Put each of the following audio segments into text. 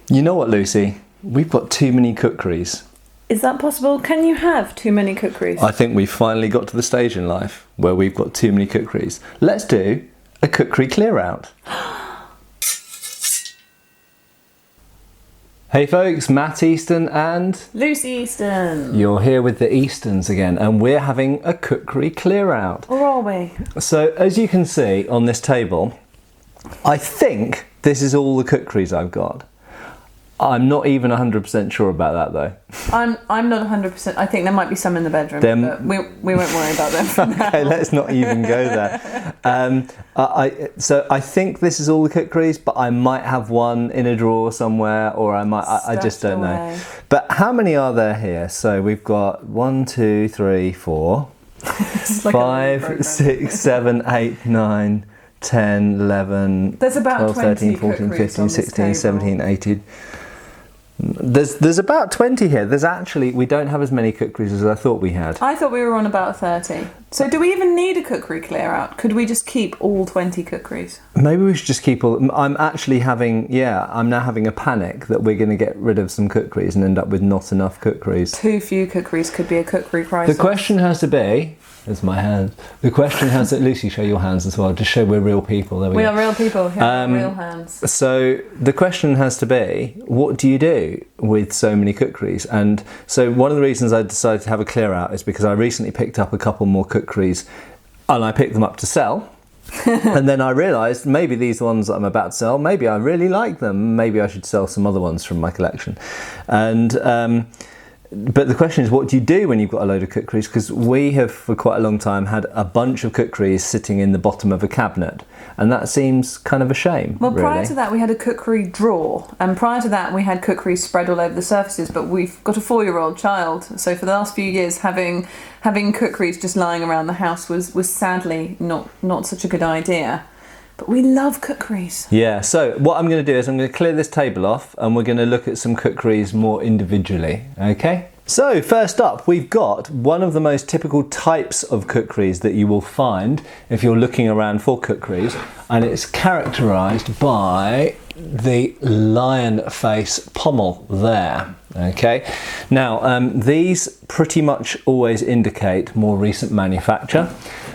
You know what, Lucy? We've got too many Kukris. Is that possible? Can you have too many Kukris? I think we've finally got to the stage in life where we've got too many Kukris. Let's do a Kukri clear out. Hey folks, Matt Easton and Lucy Easton. You're here with the Eastons again, and we're having a Kukri clear out. Or are we? So as you can see on this table, I think this is all the Kukris I've got. I'm not even 100% sure about that though. I'm not 100%. I think there might be some in the bedroom, but we won't worry about them for now. Okay, let's not even go there. So I think this is all the Kukris, but I might have one in a drawer somewhere, or I just don't know. But how many are there here? So we've got 1, 2, 3, 4, 5, 6, 7, 8, 9, 10, 11, There's about 12, 13, 14, 15, 16, 17, 18. There's about 20 here. We don't have as many Kukris as I thought we had. I thought we were on about 30. So do we even need a Kukri clear out? Could we just keep all 20 Kukris? Maybe we should just keep all. I'm now having a panic that we're going to get rid of some Kukris and end up with not enough Kukris. Too few Kukris could be a Kukri crisis. The question has to be, there's my hand. The question has to, Lucy, show your hands as well. Just show we're real people. There we go. We are real people. Here are real hands. So the question has to be, what do you do with so many Kukris? And so one of the reasons I decided to have a clear out is because I recently picked up a couple more Kukris and I picked them up to sell. And then I realised maybe these ones that I'm about to sell, maybe I really like them. Maybe I should sell some other ones from my collection. And but the question is, what do you do when you've got a load of Kukris? Because we have for quite a long time had a bunch of Kukris sitting in the bottom of a cabinet, and that seems kind of a shame. Well, prior really. to that we had a Kukri drawer, and prior to that we had Kukris spread all over the surfaces, but we've got a 4-year-old child, so for the last few years having Kukris just lying around the house was sadly not such a good idea. But we love Kukris. Yeah, so what I'm going to do is I'm going to clear this table off and we're going to look at some Kukris more individually, okay? So first up, we've got one of the most typical types of Kukris that you will find if you're looking around for Kukris, and it's characterised by the lion face pommel there. Okay, now these pretty much always indicate more recent manufacture,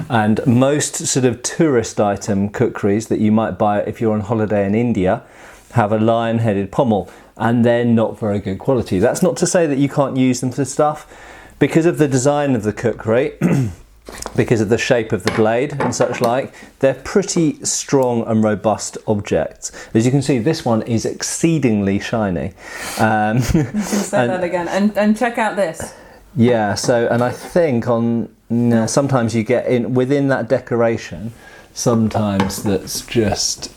and most sort of tourist item Kukris that you might buy if you're on holiday in India have a lion-headed pommel, and they're not very good quality. That's not to say that you can't use them for stuff. Because of the design of the Kukri, because of the shape of the blade and such like, they're pretty strong and robust objects. As you can see, this one is exceedingly shiny. You can say that again, and check out this. Yeah, so, and I think sometimes you get within that decoration, sometimes that's just,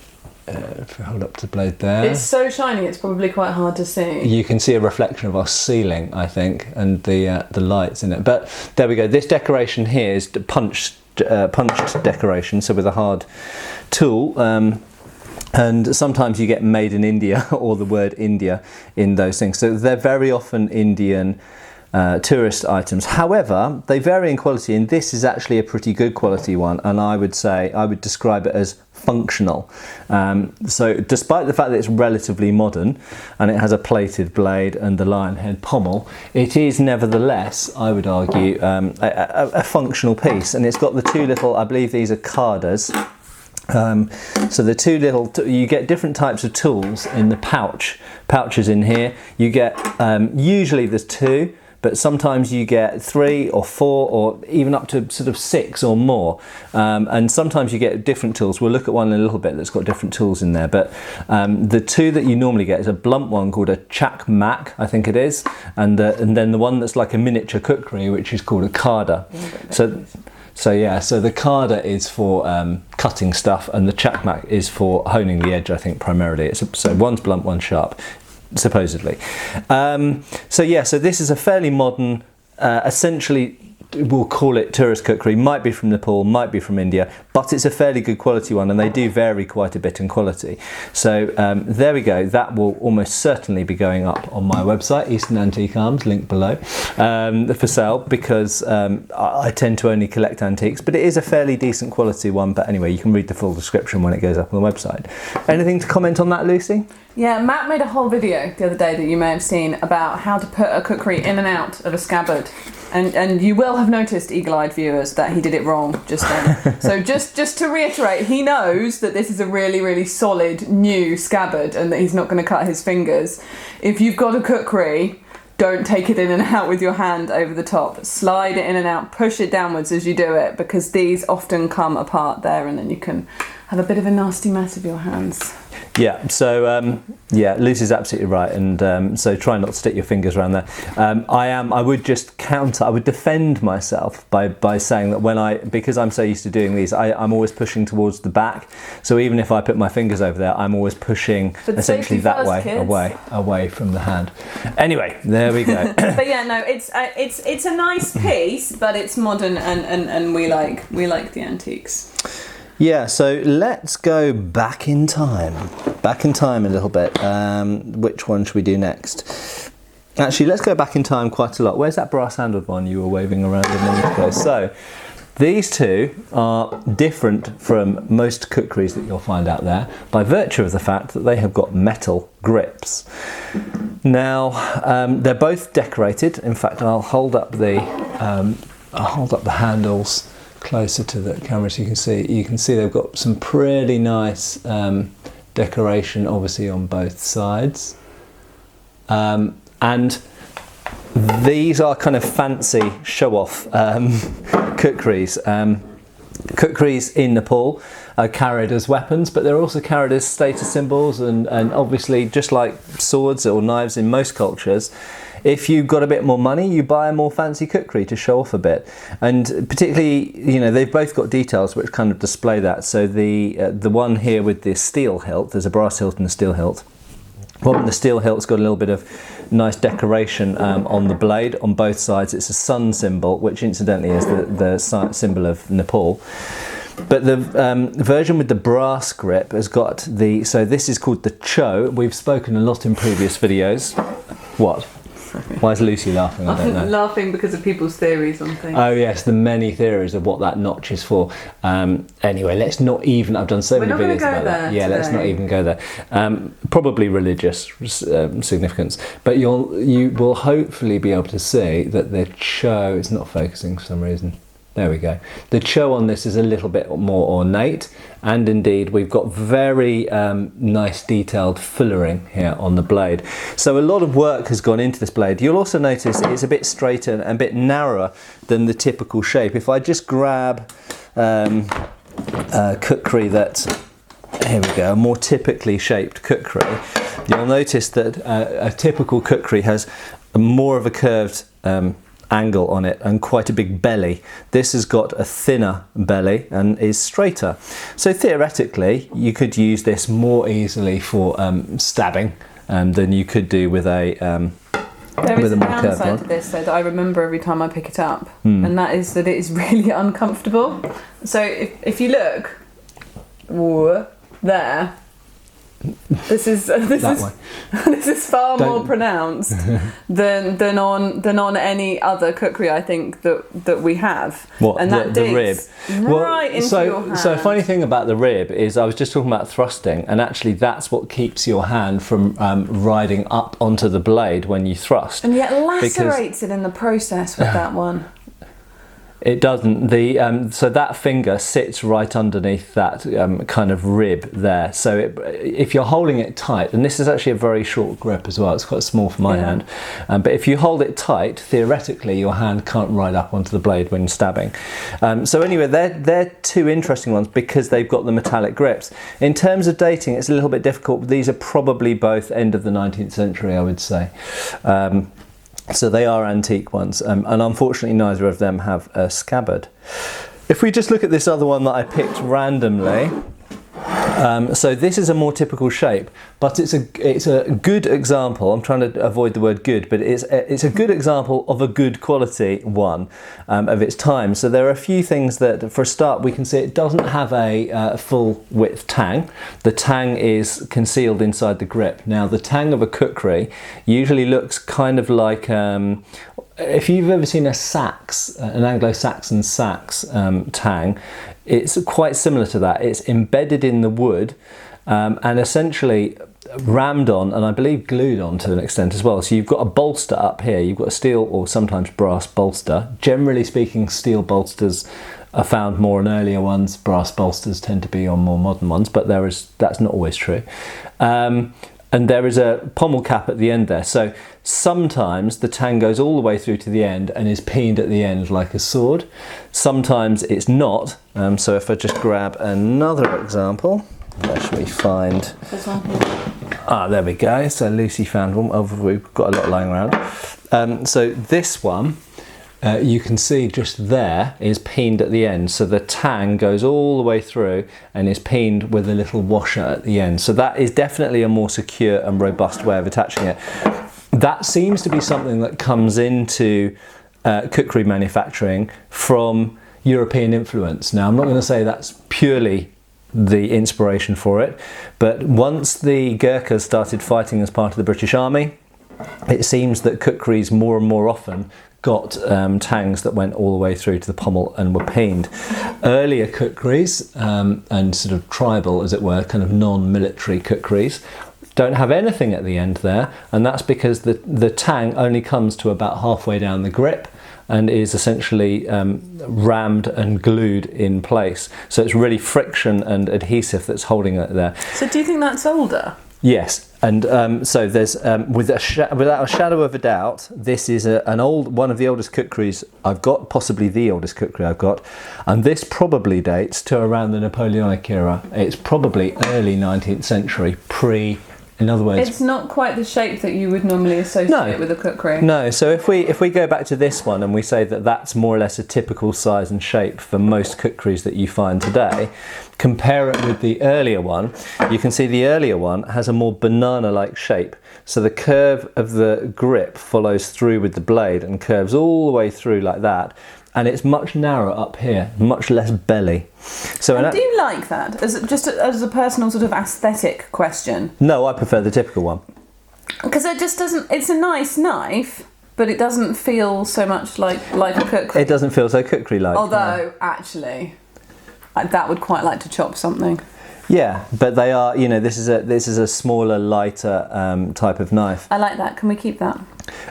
if we hold up the blade there. It's so shiny, it's probably quite hard to see. You can see a reflection of our ceiling, I think, and the lights in it. But there we go. This decoration here is punched decoration, so with a hard tool. And sometimes you get made in India or the word India in those things. So they're very often Indian tourist items. However, they vary in quality, and this is actually a pretty good quality one, and I would describe it as functional. So despite the fact that it's relatively modern and it has a plated blade and the lion head pommel, it is nevertheless, I would argue, a functional piece, and it's got the two little, I believe these are cardas. So the two little, you get different types of tools in the pouches in here. You get, usually there's 2, but sometimes you get 3 or 4 or even up to sort of 6 or more. And sometimes you get different tools. We'll look at one in a little bit that's got different tools in there. But the 2 that you normally get is a blunt one called a chak mak, I think it is. And then the one that's like a miniature Kukri, which is called a karda. So the karda is for cutting stuff, and the chak mak is for honing the edge, I think, primarily. So one's blunt, one's sharp, supposedly. So this is a fairly modern, essentially, we'll call it tourist Kukri. Might be from Nepal, might be from India, but it's a fairly good quality one, and they do vary quite a bit in quality. So there we go. That will almost certainly be going up on my website, Eastern Antique Arms, link below, for sale, because I tend to only collect antiques, but it is a fairly decent quality one. But anyway, you can read the full description when it goes up on the website. Anything to comment on that, Lucy? Yeah, Matt made a whole video the other day that you may have seen about how to put a kukri in and out of a scabbard. And you will have noticed, eagle-eyed viewers, that he did it wrong just then. So just to reiterate, he knows that this is a really, really solid new scabbard and that he's not going to cut his fingers. If you've got a kukri, don't take it in and out with your hand over the top. Slide it in and out, push it downwards as you do it, because these often come apart there and then you can have a bit of a nasty mess of your hands. Yeah, so Lucy's absolutely right, and so try not to stick your fingers around there. I would just counter, I would defend myself by saying that because I'm so used to doing these, I'm always pushing towards the back. So even if I put my fingers over there, I'm always pushing essentially that way, away from the hand. Anyway, there we go. But yeah, no, it's a nice piece, but it's modern, and we like the antiques. Yeah, so let's go back in time a little bit. Which one should we do next? Actually, let's go back in time quite a lot. Where's that brass handled one you were waving around a minute ago? So these two are different from most kukris that you'll find out there by virtue of the fact that they have got metal grips. Now, they're both decorated. In fact, I'll hold up the handles closer to the camera so you can see they've got some pretty nice decoration obviously on both sides, and these are kind of fancy show-off kukris. Kukris in Nepal are carried as weapons, but they're also carried as status symbols, and obviously just like swords or knives in most cultures, if you've got a bit more money, you buy a more fancy kukri to show off a bit. And particularly, they've both got details which kind of display that. So the one here with the steel hilt, there's a brass hilt and a steel hilt. Well, the steel hilt's got a little bit of nice decoration on the blade on both sides. It's a sun symbol, which incidentally is the symbol of Nepal. But the version with the brass grip has got so this is called the cho. We've spoken a lot in previous videos. What? Why is Lucy laughing? I don't know. I'm laughing because of people's theories on things. Oh yes, the many theories of what that notch is for. Anyway, let's not even. I've done so many videos about that. Yeah, let's not even go there. Probably religious significance, but you will hopefully be able to see that the cho is not focusing for some reason. There we go. The cho on this is a little bit more ornate, and indeed we've got very nice detailed fullering here on the blade. So a lot of work has gone into this blade. You'll also notice it's a bit straighter and a bit narrower than the typical shape. If I just grab a kukri here we go, a more typically shaped kukri, you'll notice that a typical kukri has more of a curved angle on it and quite a big belly. This has got a thinner belly and is straighter. So theoretically you could use this more easily for stabbing than you could do with a there is a downside to this though that I remember every time I pick it up, and that is that it is really uncomfortable. So if you look there, this is far more pronounced than on any other kukri I think that we have. What, and that the rib? Right into your hand. So a funny thing about the rib is I was just talking about thrusting, and actually that's what keeps your hand from riding up onto the blade when you thrust. And yet lacerates it in the process with that one. It doesn't. So that finger sits right underneath that kind of rib there. So if you're holding it tight, and this is actually a very short grip as well, it's quite small for my hand, but if you hold it tight, theoretically your hand can't ride up onto the blade when stabbing. So anyway, they're two interesting ones because they've got the metallic grips. In terms of dating, it's a little bit difficult. These are probably both end of the 19th century, I would say. So they are antique ones, and unfortunately neither of them have a scabbard. If we just look at this other one that I picked randomly, so this is a more typical shape, but it's a good example. I'm trying to avoid the word good, but it's a good example of a good quality one of its time. So there are a few things that, for a start, we can see it doesn't have a full width tang. The tang is concealed inside the grip. Now the tang of a kukri usually looks kind of like if you've ever seen a sax, an Anglo-Saxon sax tang, it's quite similar to that. It's embedded in the wood, and essentially rammed on and I believe glued on to an extent as well. So you've got a bolster up here, you've got a steel or sometimes brass bolster. Generally speaking, steel bolsters are found more on earlier ones. Brass bolsters tend to be on more modern ones, but that's not always true. And there is a pommel cap at the end there. So sometimes the tang goes all the way through to the end and is peened at the end like a sword. Sometimes it's not. So if I just grab another example, where should we find? This one here. Ah, there we go. So Lucy found one. Oh, we've got a lot lying around. So this one, you can see just there is peened at the end. So the tang goes all the way through and is peened with a little washer at the end. So that is definitely a more secure and robust way of attaching it. That seems to be something that comes into kukri manufacturing from European influence. Now, I'm not going to say that's purely the inspiration for it, but once the Gurkhas started fighting as part of the British Army, it seems that kukris more and more often got tangs that went all the way through to the pommel and were peened. Earlier kukris, and sort of tribal, as it were, kind of non-military kukris, don't have anything at the end there, and that's because the tang only comes to about halfway down the grip and is essentially rammed and glued in place. So it's really friction and adhesive that's holding it there. So do you think that's older? Yes, and so there's without a shadow of a doubt, this is one of the oldest kukris I've got, possibly the oldest kukri I've got, and this probably dates to around the Napoleonic era. It's probably early 19th century, in other words, it's not quite the shape that you would normally associate with a kukri. No, so if we go back to this one and we say that that's more or less a typical size and shape for most kukris that you find today, compare it with the earlier one, you can see the earlier one has a more banana-like shape. So the curve of the grip follows through with the blade and curves all the way through like that. And it's much narrower up here, much less belly. So and do you like that, as a personal sort of aesthetic question? No, I prefer the typical one. Because it just doesn't. It's a nice knife, but it doesn't feel so much like a kukri. It doesn't feel so kukri-like. Although, actually, that would quite like to chop something. Yeah, but they are. You know, this is a smaller, lighter type of knife. I like that. Can we keep that?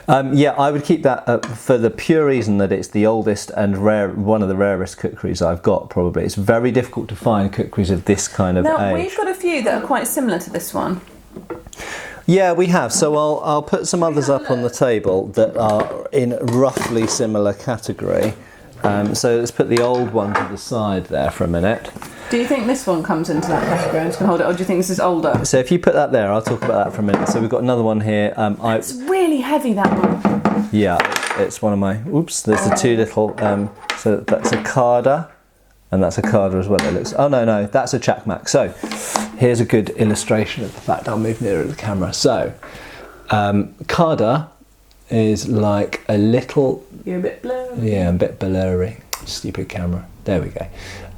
Yeah, I would keep that for the pure reason that it's the oldest and one of the rarest kukris I've got, probably. It's very difficult to find kukris of this kind of now, age. We've got a few that are quite similar to this one. Yeah, we have. So I'll put some others up on the table that are in roughly similar category. So let's put the old one to the side there for a minute. Do you think this one comes into that category? I'm just going to hold it, or do you think this is older? So if you put that there, I'll talk about that for a minute. So we've got another one here. It's really heavy, that one. Yeah, it's one of my. Oops, there's the two little. So that's a Carder, and that's a Carder as well. It looks. Oh no, that's a Chakmak. So here's a good illustration of the fact. I'll move nearer to the camera. So Carder is like a little. You're a bit blurry. Yeah, a bit blurry. Stupid camera. There we go.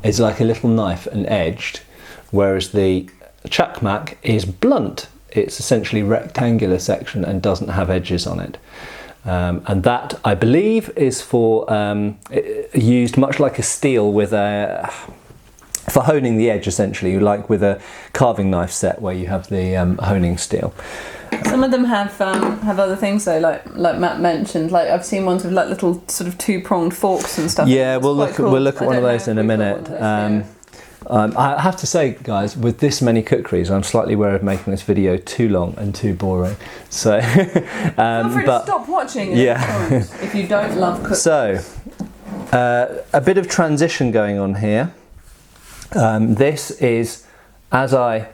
It's like a little knife and edged, whereas the Chakmak is blunt. It's essentially rectangular section and doesn't have edges on it. And that, I believe, is for used much like a steel with for honing the edge, essentially, like with a carving knife set where you have the honing steel. Some of them have other things though, like Matt mentioned. Like I've seen ones with like little sort of two-pronged forks and stuff. Yeah, we'll look at one of those in a minute. I have to say, guys, with this many kukris, I'm slightly wary of making this video too long and too boring. So, feel free to stop watching. If you don't love cookies. So, a bit of transition going on here. This is, as I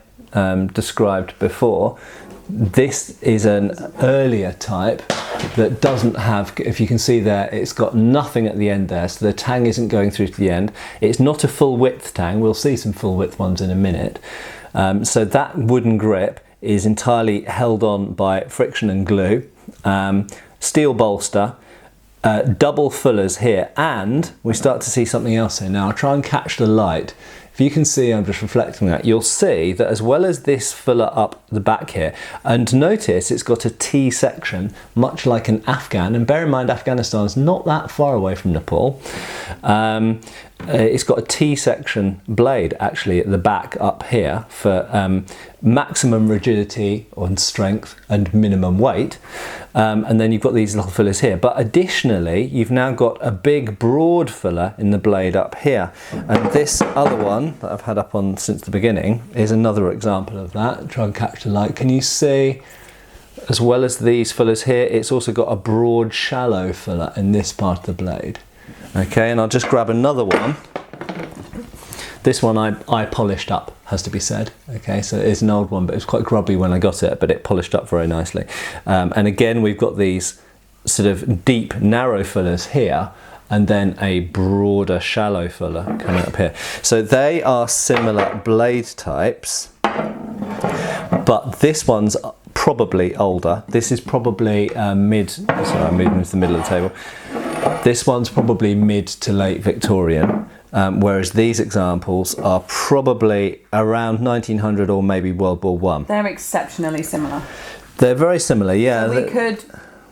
described before, this is an earlier type that doesn't have, if you can see there, it's got nothing at the end there, so the tang isn't going through to the end. It's not a full width tang. We'll see some full width ones in a minute. So that wooden grip is entirely held on by friction and glue. Steel bolster, double fullers here, and we start to see something else here. Now I'll try and catch the light. If you can see, I'm just reflecting that, you'll see that as well as this fuller up the back here, and notice it's got a T section, much like an Afghan, and bear in mind Afghanistan's not that far away from Nepal. it's got a T-section blade actually at the back up here for maximum rigidity and strength and minimum weight. And then you've got these little fillers here. But additionally, you've now got a big broad filler in the blade up here. And this other one that I've had up on since the beginning is another example of that. Try and catch the light. Can you see, as well as these fillers here, it's also got a broad, shallow filler in this part of the blade. Okay, and I'll just grab another one. This one I polished up, has to be said. Okay, so it's an old one, but it was quite grubby when I got it, but it polished up very nicely. And again, we've got these sort of deep, narrow fillers here, and then a broader, shallow filler coming up here. So they are similar blade types, but this one's probably older. This is probably sorry, I'm moving into the middle of the table. This one's probably mid to late Victorian, whereas these examples are probably around 1900 or maybe World War One. They're exceptionally similar. They're very similar, yeah. So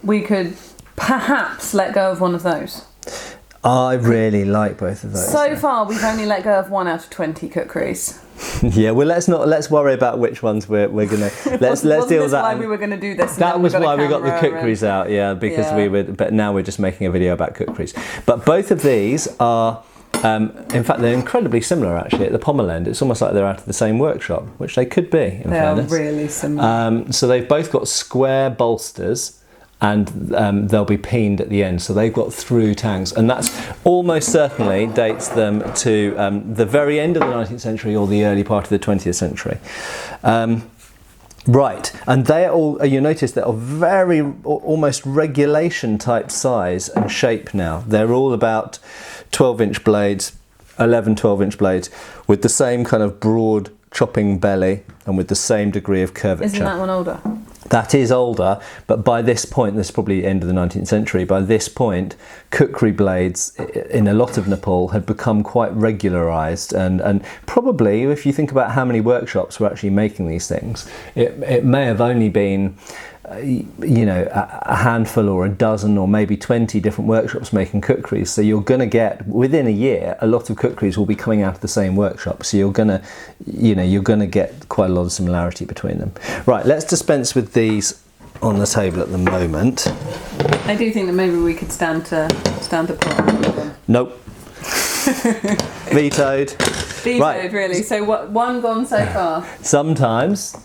we could perhaps let go of one of those. I really like both of those. So far, we've only let go of 1 out of 20 Kukris. Yeah, well, let's worry about which ones we're gonna let's deal with that. That's why we were going to do this. That was why we got the Kukris out, yeah, because we would. But now we're just making a video about Kukris. But both of these are, in fact, they're incredibly similar actually. At the pommel end, it's almost like they're out of the same workshop, which they could be. In fairness, they are really similar. So they've both got square bolsters. And they'll be peened at the end, so they've got through tangs, and that's almost certainly dates them to the very end of the 19th century or the early part of the 20th century. Right, and they are all, you notice they're very almost regulation type size and shape now. They're all about 12-inch blades, 11, 12-inch blades, with the same kind of broad chopping belly and with the same degree of curvature. Isn't that one older? That is older, but by this point, this is probably the end of the 19th century, by this point, Kukri blades in a lot of Nepal had become quite regularised, and probably, if you think about how many workshops were actually making these things, it may have only been a handful or a dozen or maybe 20 different workshops making Kukris. So you're going to get, within a year, a lot of Kukris will be coming out of the same workshop. So you're going to get quite a lot of similarity between them. Right, let's dispense with these on the table at the moment. I do think that maybe we could stand to put on them. Nope. Vetoed. Vetoed, right. Really. So what? One gone so far. Sometimes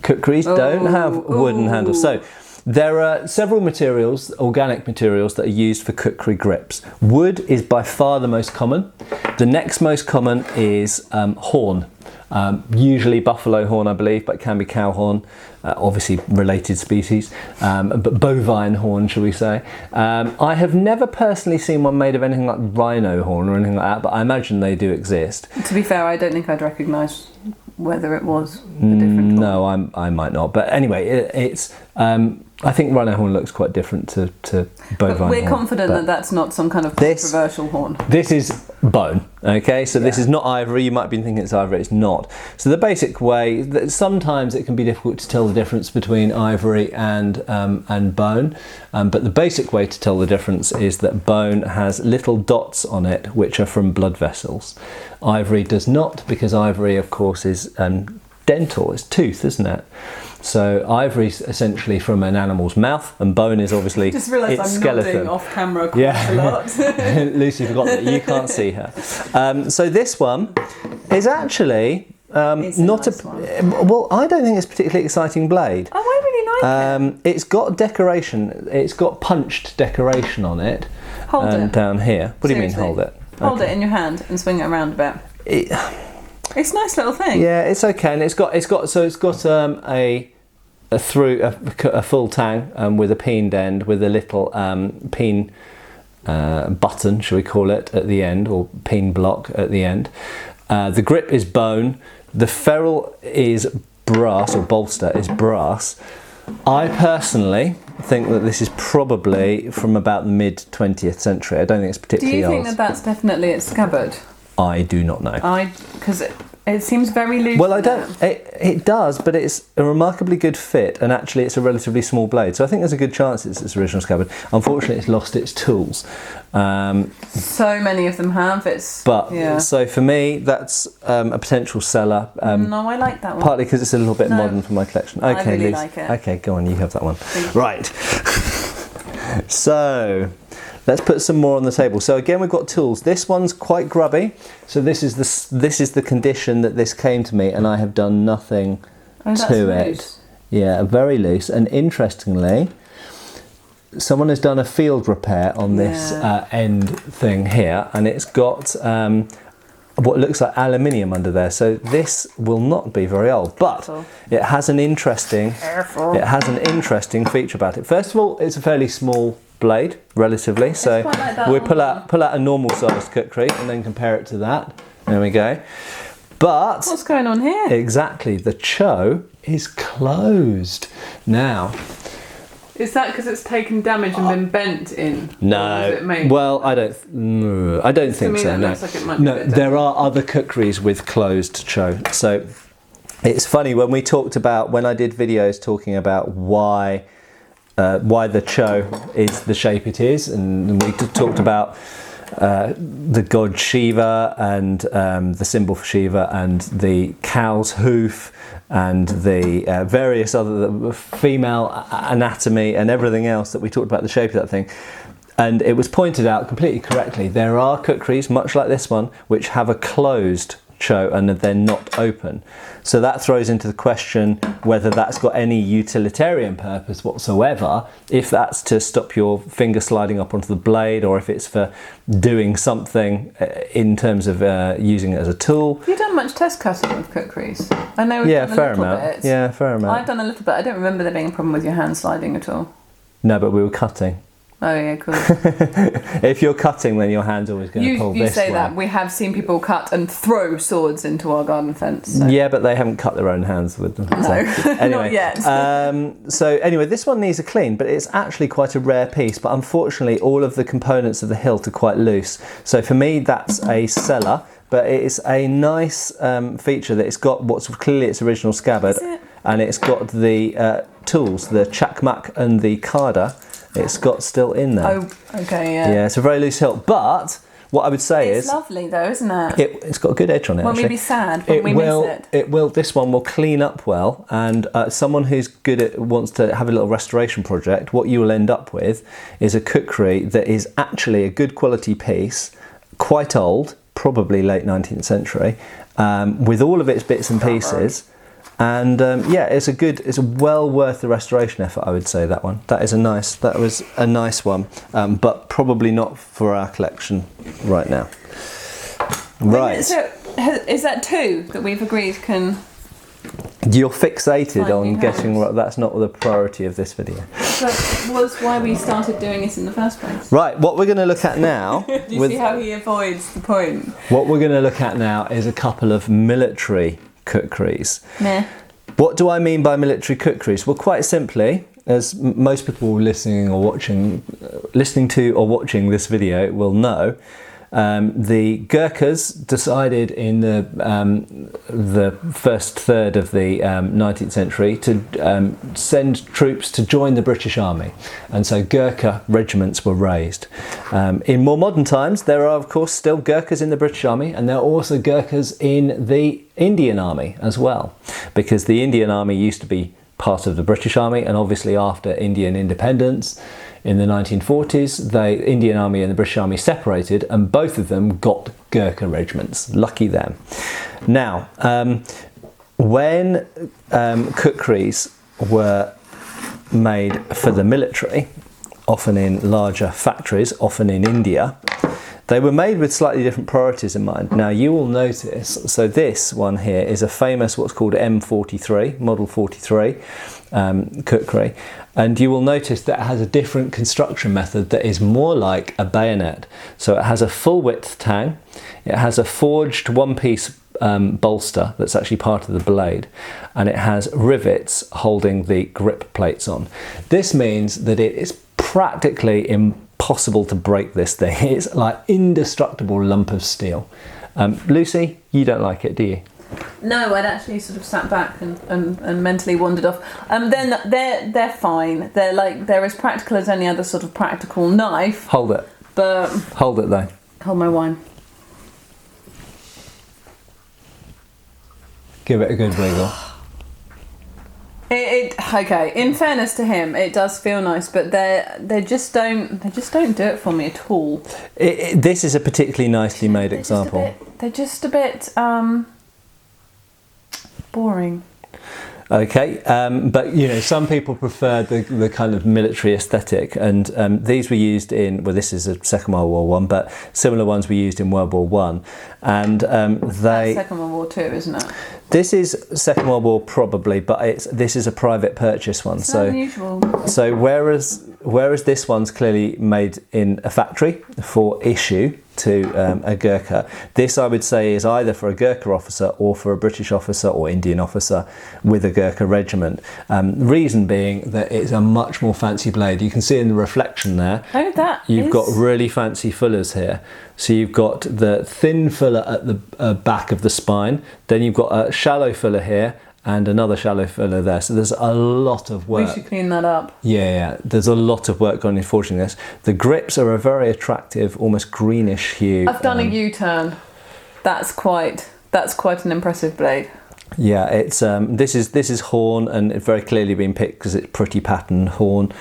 Kukris don't have wooden handles. So there are several materials, organic materials, that are used for Kukri grips. Wood is by far the most common. The next most common is horn. Usually buffalo horn, I believe, but it can be cow horn, obviously related species, but bovine horn, shall we say. I have never personally seen one made of anything like rhino horn or anything like that, but I imagine they do exist. To be fair, I don't think I'd recognise whether it was a different horn. No, I might not. But anyway, it's I think rhino horn looks quite different to bovine horn. We're confident that that's not some kind of controversial horn. This is bone, okay? So this is not ivory. You might be thinking it's ivory, it's not. So the basic way, that sometimes it can be difficult to tell the difference between ivory and bone, but the basic way to tell the difference is that bone has little dots on it which are from blood vessels. Ivory does not, because ivory, of course, is dental, it's tooth, isn't it? So ivory is essentially from an animal's mouth, and bone is obviously its skeleton. Just realised I'm nodding off camera quite a lot. Lucy forgot that you can't see her. So this one is actually not a one. Well, I don't think it's a particularly exciting blade. Oh, I really like it. It's got decoration. It's got punched decoration on it. Hold it down here. What do you mean hold it? Hold it in your hand and swing it around a bit. It's a nice little thing. Yeah, it's okay, and it's got a full tang with a peened end with a little peen button, shall we call it, at the end, or peen block at the end. The grip is bone. The ferrule is brass, or bolster is brass. I personally think that this is probably from about the mid 20th century. I don't think it's particularly old. Do you think that that's definitely its scabbard? I do not know. Because it seems very loose. Well, I don't. It does, but it's a remarkably good fit, and actually, it's a relatively small blade. So I think there's a good chance it's its original scabbard. Unfortunately, it's lost its tools. So many of them have. So for me, that's a potential seller. No, I like that one. Partly because it's a little bit modern for my collection. Okay, I really like it. Okay, go on. You have that one. Right. So. Let's put some more on the table. So again, we've got tools. This one's quite grubby. So this is the condition that this came to me, and I have done nothing to it. Loose. Yeah, very loose. And interestingly, someone has done a field repair on this end thing here, and it's got what looks like aluminium under there. So this will not be very old, but it has an interesting feature about it. First of all, it's a fairly small blade, relatively. So we pull out a normal sized kukri and then compare it to that. There we go. But what's going on here? Exactly, the cho is closed now. Is that because it's taken damage and been bent in? No. Well, I don't think so. No. Looks like it might be There are other kukris with closed cho. So it's funny when I did videos talking about why the cho is the shape it is, and we talked about the god Shiva and the symbol for Shiva and the cow's hoof and the various other female anatomy and everything else that we talked about the shape of that thing. And it was pointed out completely correctly, there are kukris, much like this one, which have a closed cho and they're not open. So that throws into the question whether that's got any utilitarian purpose whatsoever, if that's to stop your finger sliding up onto the blade, or if it's for doing something in terms of using it as a tool. Have you done much test cutting with kukris? I know we've done a fair little amount. bit. Yeah, fair amount. I've done a little bit. I don't remember there being a problem with your hand sliding at all. No, but we were cutting. Oh yeah, cool. If you're cutting, then your hand's always going to pull this way. You say that. We have seen people cut and throw swords into our garden fence. So. Yeah, but they haven't cut their own hands with them. No, so, anyway, not yet. So anyway, this one needs a clean, but it's actually quite a rare piece. But unfortunately, all of the components of the hilt are quite loose. So for me, that's a seller. But it's a nice feature that it's got what's clearly its original scabbard, and it's got the tools, the chakmak and the kada. It's got still in there. Oh, okay, yeah. Yeah, it's a very loose hilt. But what I would say it's lovely though, isn't it? It's got a good edge on it. Won't we be sad when we miss it? It will. This one will clean up well, and someone who's wants to have a little restoration project, what you will end up with is a kukri that is actually a good quality piece, quite old, probably late 19th century, with all of its bits and pieces. And it's well worth the restoration effort, I would say. That was a nice one, but probably not for our collection right now. Right. So is that two that we've agreed can? You're fixated on getting right. That's not the priority of this video. That was why we started doing this in the first place. Right. What we're going to look at now. Do you see how he avoids the point? What we're going to look at now is a couple of military kukris. Meh. What do I mean by military kukris? Well, quite simply, as most people listening to or watching this video will know, the Gurkhas decided in the first third of the 19th century to send troops to join the British Army, and so Gurkha regiments were raised. In more modern times, there are of course still Gurkhas in the British Army, and there are also Gurkhas in the Indian Army as well, because the Indian Army used to be part of the British Army, and obviously after Indian independence in the 1940s, the Indian Army and the British Army separated, and both of them got Gurkha regiments. Lucky them. Now, when kukris were made for the military, often in larger factories, often in India, they were made with slightly different priorities in mind. Now you will notice, so this one here is a famous what's called M43, Model 43 kukri, and you will notice that it has a different construction method that is more like a bayonet. So it has a full width tang, it has a forged one-piece bolster that's actually part of the blade, and it has rivets holding the grip plates on. This means that it is practically impossible to break this thing. It's like indestructible lump of steel. Lucy, you don't like it, do you? No, I'd actually sort of sat back and mentally wandered off. Then they're fine. They're as practical as any other sort of practical knife. Hold it. But Hold it though. hold my wine. Give it a good wiggle. Okay. In fairness to him, it does feel nice, but they just don't do it for me at all. This is a particularly nicely made example. They're just a bit boring. Okay, but you know, some people prefer the kind of military aesthetic, and these were used in, well, this is a Second World War One, but similar ones were used in World War One, and That's Second World War Two, isn't it? This is Second World War probably, but this is a private purchase one. It's so unusual. So whereas this one's clearly made in a factory for issue to a Gurkha, this I would say is either for a Gurkha officer or for a British officer or Indian officer with a Gurkha regiment. Reason being that it's a much more fancy blade. You can see in the reflection there. Oh, You've got really fancy fullers here. So you've got the thin fuller at the back of the spine, then you've got a shallow fuller here, and another shallow fuller there. So there's a lot of work. We should clean that up. Yeah, there's a lot of work gone in forging this. The grips are a very attractive, almost greenish hue. I've done a U-turn. That's quite an impressive blade. Yeah, it's this is horn, and it's very clearly been picked because it's pretty patterned horn.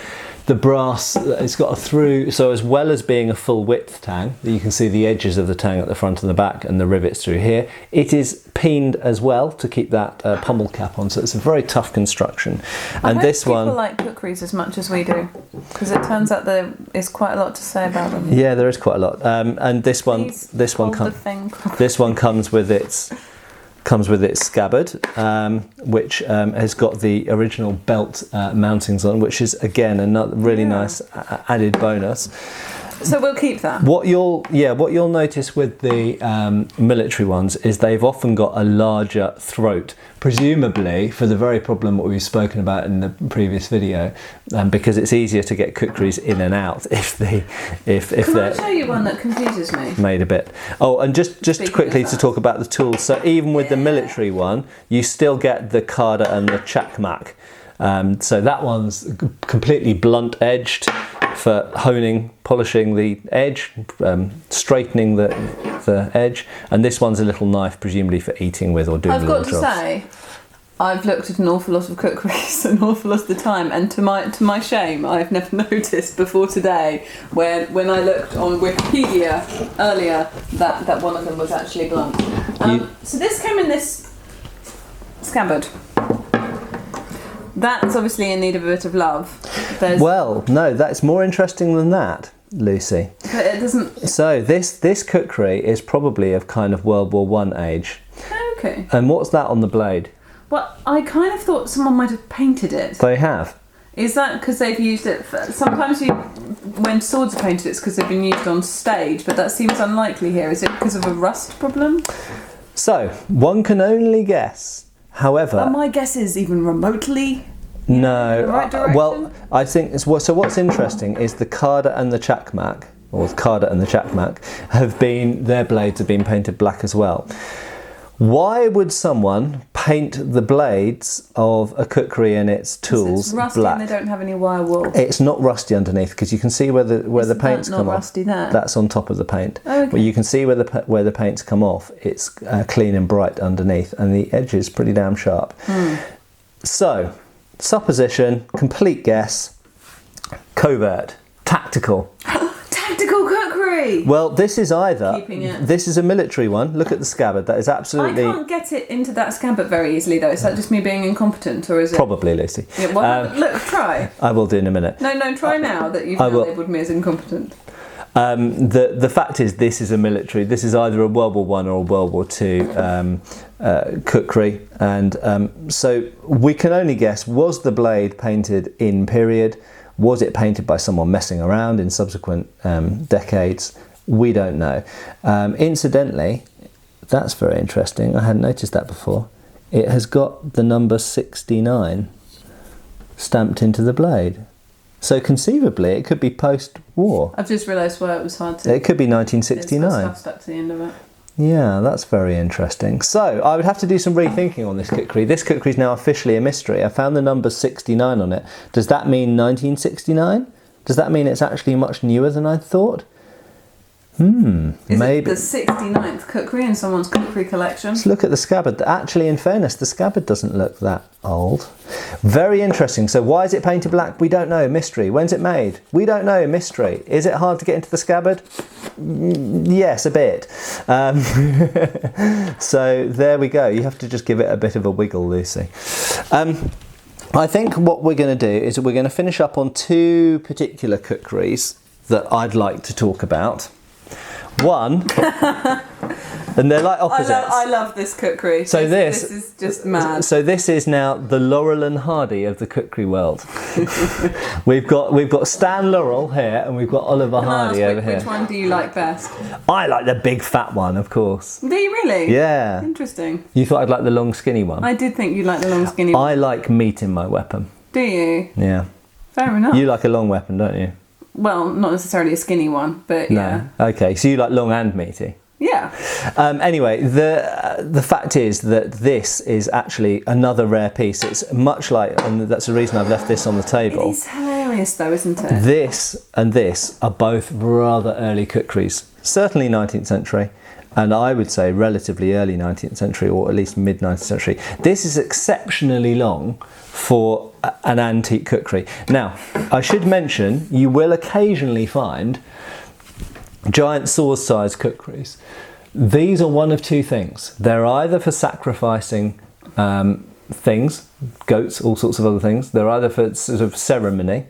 The brass, it's got a through, so as well as being a full width tang, you can see the edges of the tang at the front and the back and the rivets through here. It is peened as well to keep that pommel cap on, so it's a very tough construction. And this one, people like Kukris as much as we do, because it turns out there is quite a lot to say about them. Yeah, there is quite a lot. And this one comes with its scabbard, which has got the original belt mountings on, which is again another really nice added bonus. So we'll keep that. What you'll notice with the military ones is they've often got a larger throat, presumably for the very problem what we've spoken about in the previous video, because it's easier to get kukris in and out if Can I show you one that confuses me? Made a bit. Oh, and just quickly to talk about the tools. So even with the military one, you still get the kada and the chakmak. So that one's completely blunt edged for honing, polishing the edge, straightening the edge, and this one's a little knife, presumably for eating with or doing little jobs. I've got to say, I've looked at an awful lot of Kukris an awful lot of the time, and to my shame, I've never noticed before today when I looked on Wikipedia earlier that one of them was actually blunt. So this came in this scabbard. That's obviously in need of a bit of love. Well, no, that's more interesting than that, Lucy. But it doesn't. So this kukri is probably of kind of World War One age. Okay. And what's that on the blade? Well, I kind of thought someone might have painted it. They have. Is that because they've used it for... Sometimes when swords are painted, it's because they've been used on stage, but that seems unlikely here. Is it because of a rust problem? So, one can only guess. However... Are my guesses even remotely... No. in the right direction? Well, I think... So what's interesting is the kada and the chakmak, or the kada and the chakmak, their blades have been painted black as well. Why would someone paint the blades of a kukri and its tools it's rusty black? And they don't have any wire wool. It's not rusty underneath because you can see where the paint's come off. Rusty there? That's on top of the paint. Oh, okay. But you can see where the paint's come off. It's clean and bright underneath, and the edge is pretty damn sharp. So, supposition, complete guess, covert, tactical. Tactical Kukri! Well, this is either. Keeping it. This is a military one. Look at the scabbard. That is absolutely. I can't get it into that scabbard very easily, though. Is that just me being incompetent, or is it? Probably, Lucy. Yeah, well, look, try. I will do in a minute. No, try now that you've labelled me as incompetent. The fact is, this is a military. This is either a World War One or a World War Two kukri, and so we can only guess: was the blade painted in period? Was it painted by someone messing around in subsequent decades? We don't know. Incidentally, that's very interesting. I hadn't noticed that before. It has got the number 69 stamped into the blade. So conceivably, it could be post-war. I've just realised why it was hard to... It could be 1969. It's got stuff stuck to the end of it. Yeah, that's very interesting. So I would have to do some rethinking on this kukri. This kukri is now officially a mystery. I found the number 69 on it. Does that mean 1969? Does that mean it's actually much newer than I thought? Is maybe. it the 69th kukri in someone's kukri collection? Let's look at the scabbard. Actually, in fairness, the scabbard doesn't look that old. Very interesting. So why is it painted black? We don't know. Mystery. When's it made? We don't know. Mystery. Is it hard to get into the scabbard? Yes, a bit. So there we go. You have to just give it a bit of a wiggle, Lucy. I think what we're going to do is we're going to finish up on two particular kukris that I'd like to talk about. One, and they're like opposites. I love this kukri. So this is just mad. So this is now the Laurel and Hardy of the kukri world. we've got Stan Laurel here, and we've got Oliver Hardy over here. Which one do you like best? I like the big fat one, of course. Do you really? Yeah. Interesting. You thought I'd like the long skinny one? I did think you'd like the long skinny one. I like meat in my weapon. Do you? Yeah. Fair enough. You like a long weapon, don't you? Well, not necessarily a skinny one, but yeah. No. Okay, so you like long and meaty. Yeah. Anyway, the fact is that this is actually another rare piece. It's much like, and that's the reason I've left this on the table. It is hilarious though, isn't it? This and this are both rather early kukris, certainly 19th century, and I would say relatively early 19th century, or at least mid 19th century. This is exceptionally long for an antique kukri. Now, I should mention, you will occasionally find giant sword-sized kukris. These are one of two things. They're either for sacrificing things, goats, all sorts of other things. They're either for sort of ceremony,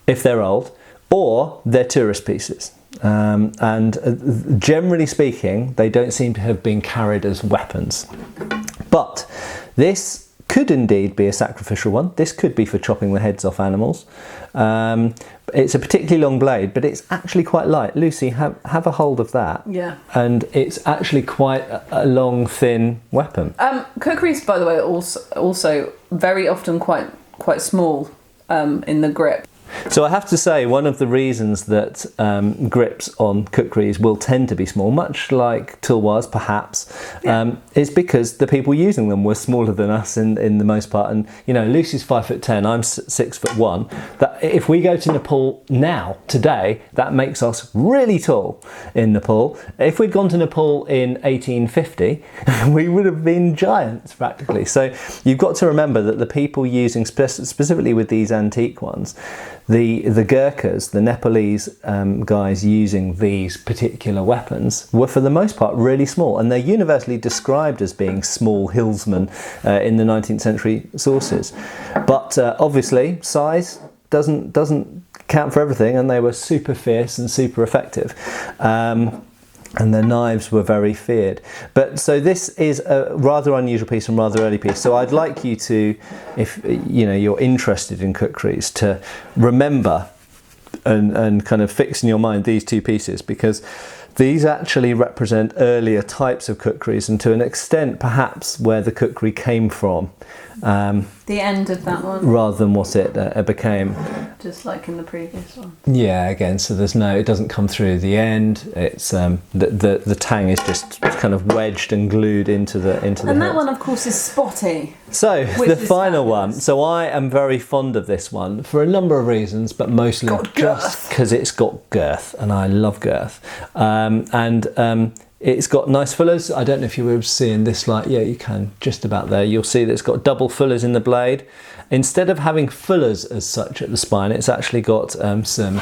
if they're old, or they're tourist pieces. And generally speaking, they don't seem to have been carried as weapons. But this could indeed be a sacrificial one. This could be for chopping the heads off animals. It's a particularly long blade, but it's actually quite light. Lucy, have a hold of that. Yeah. And it's actually quite a long, thin weapon. Kukris, by the way, also very often quite small in the grip. So I have to say, one of the reasons that grips on kukris will tend to be small, much like tulwars perhaps, is because the people using them were smaller than us in the most part. And you know, Lucy's 5'10", I'm 6'1". That if we go to Nepal now, today, that makes us really tall in Nepal. If we'd gone to Nepal in 1850, we would have been giants practically. So you've got to remember that the people using, specifically with these antique ones, the Gurkhas, the Nepalese guys using these particular weapons were for the most part really small, and they're universally described as being small hillsmen in the 19th century sources. But obviously size doesn't count for everything, and they were super fierce and super effective. And their knives were very feared. But so this is a rather unusual piece and rather early piece. So I'd like you to, if you know you're interested in kukris, to remember and kind of fix in your mind these two pieces, because these actually represent earlier types of kukris, and to an extent perhaps where the kukri came from. The end of that one. Rather than what it became. Just like in the previous one. Yeah, again, so it doesn't come through the end. It's the tang is just kind of wedged and glued into the And hilt. that one, of course, is spotty. So the final one. So I am very fond of this one for a number of reasons, but mostly just because it's got girth, and I love girth. It's got nice fullers. I don't know if you were seeing this light. Yeah, you can, just about there. You'll see that it's got double fullers in the blade. Instead of having fullers as such at the spine, it's actually got some,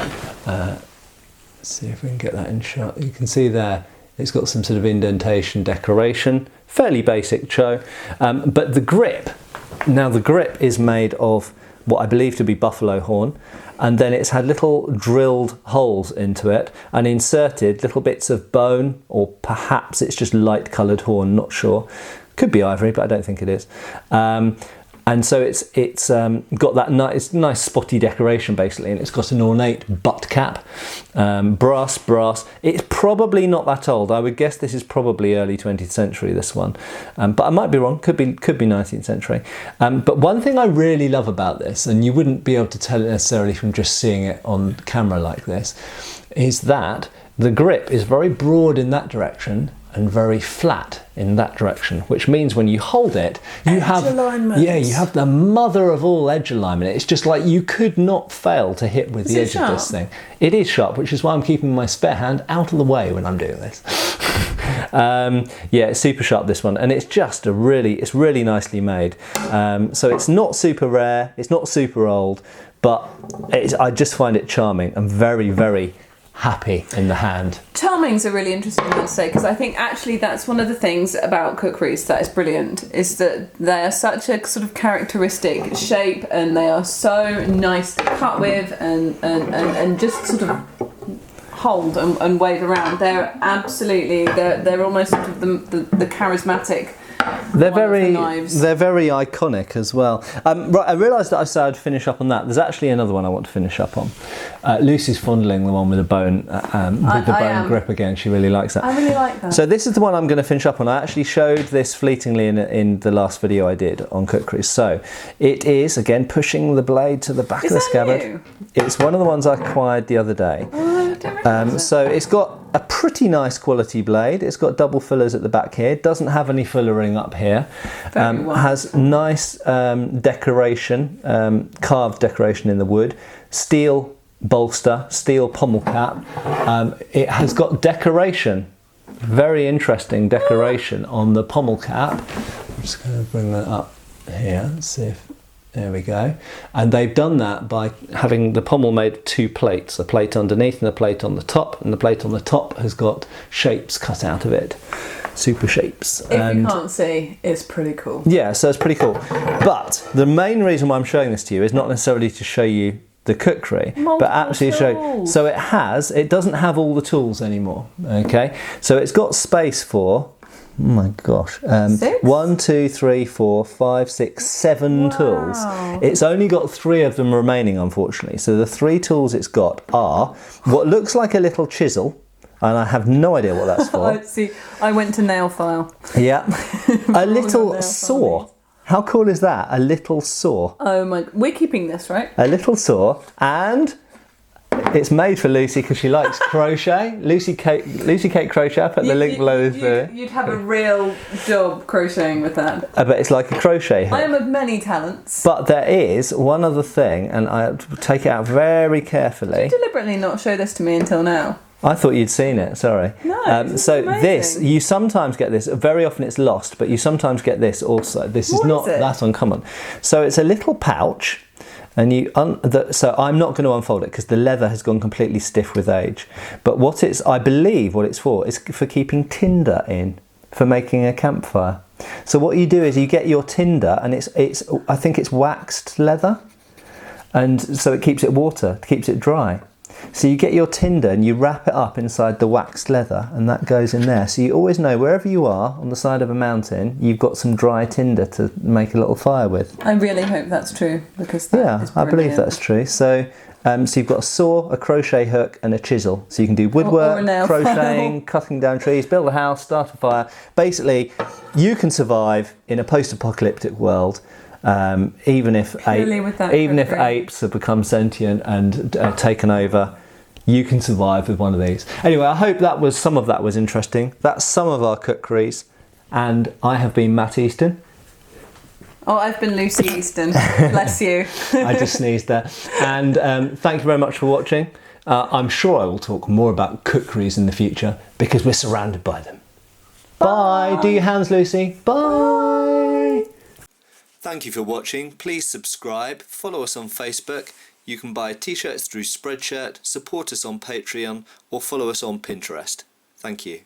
let's see if we can get that in shot. You can see there, it's got some sort of indentation decoration. Fairly basic cho. But the grip, now the grip is made of what I believe to be buffalo horn, and then it's had little drilled holes into it and inserted little bits of bone, or perhaps it's just light coloured horn, not sure. Could be ivory, but I don't think it is. And so it's got that nice spotty decoration basically, and it's got an ornate butt cap, brass. It's probably not that old. I would guess this is probably early 20th century, this one, but I might be wrong. Could be 19th century. But one thing I really love about this, and you wouldn't be able to tell it necessarily from just seeing it on camera like this, is that the grip is very broad in that direction, and very flat in that direction, which means when you hold it, you have the mother of all edge alignment. It's just like you could not fail to hit with the edge of this thing. It is sharp, which is why I'm keeping my spare hand out of the way when I'm doing this. Yeah, it's super sharp, this one, and it's just it's really nicely made. So it's not super rare, it's not super old, but I just find it charming and very, very happy in the hand. Charming's a really interesting one to say, because I think actually that's one of the things about Kukris that is brilliant, is that they are such a sort of characteristic shape, and they are so nice to cut with and just sort of hold and wave around. They're absolutely, they're almost sort of the charismatic. They're very iconic as well. Right, I realised that I said I'd finish up on that. There's actually another one I want to finish up on. Lucy's fondling the one with the bone grip again. She really likes that. I really like that. So this is the one I'm going to finish up on. I actually showed this fleetingly in the last video I did on Kukris. So it is again pushing the blade to the back of the scabbard. New? It's one of the ones I acquired the other day. Oh, I don't recognise it. So it's got a pretty nice quality blade. It's got double fillers at the back here. It doesn't have any fillering up here. Has nice decoration, carved decoration in the wood. Steel bolster, steel pommel cap. It has got decoration, very interesting decoration on the pommel cap. I'm just going to bring that up here. Let's see if. There we go. And they've done that by having the pommel made two plates, a plate underneath and a plate on the top, and the plate on the top has got shapes cut out of it, super shapes. If you can't see, it's pretty cool. Yeah, so it's pretty cool. But the main reason why I'm showing this to you is not necessarily to show you the Kukri, but actually show. So it doesn't have all the tools anymore. Okay, so it's got space for. Oh my gosh. 1, 2, 3, 4, 5, 6, 7 tools. It's only got 3 of them remaining, unfortunately. So the 3 tools it's got are what looks like a little chisel, and I have no idea what that's for. I went to nail file. Yeah. A little saw. How cool is that? A little saw. Oh my, we're keeping this, right? A little saw, and it's made for Lucy because she likes crochet. Lucy Kate Crochet. I put the link below this video. You'd have a real job crocheting with that. But it's like a crochet hook. I am of many talents. But there is one other thing, and I take it out very carefully. Did you deliberately not show this to me until now? I thought you'd seen it, sorry. No, so this, you sometimes get this, very often it's lost, but you sometimes get this also. This is not that uncommon. So it's a little pouch. And so I'm not going to unfold it because the leather has gone completely stiff with age. But I believe what it's for is for keeping tinder in, for making a campfire. So what you do is you get your tinder, and I think it's waxed leather, and so it keeps it keeps it dry. So you get your tinder and you wrap it up inside the waxed leather, and that goes in there. So you always know wherever you are on the side of a mountain, you've got some dry tinder to make a little fire with. I really hope that's true, because that is I believe that's true. So you've got a saw, a crochet hook, and a chisel. So you can do woodwork, crocheting, cutting down trees, build a house, start a fire. Basically, you can survive in a post-apocalyptic world. Even if apes have become sentient and taken over, you can survive with one of these. Anyway, I hope some of that was interesting. That's some of our Kukris, and I have been Matt Easton. Oh, I've been Lucy Easton. Bless you. I just sneezed there. And thank you very much for watching. I'm sure I will talk more about Kukris in the future because we're surrounded by them. Bye. Do your hands, Lucy. Bye. Thank you for watching. Please subscribe, follow us on Facebook. You can buy t-shirts through Spreadshirt, support us on Patreon, or follow us on Pinterest. Thank you.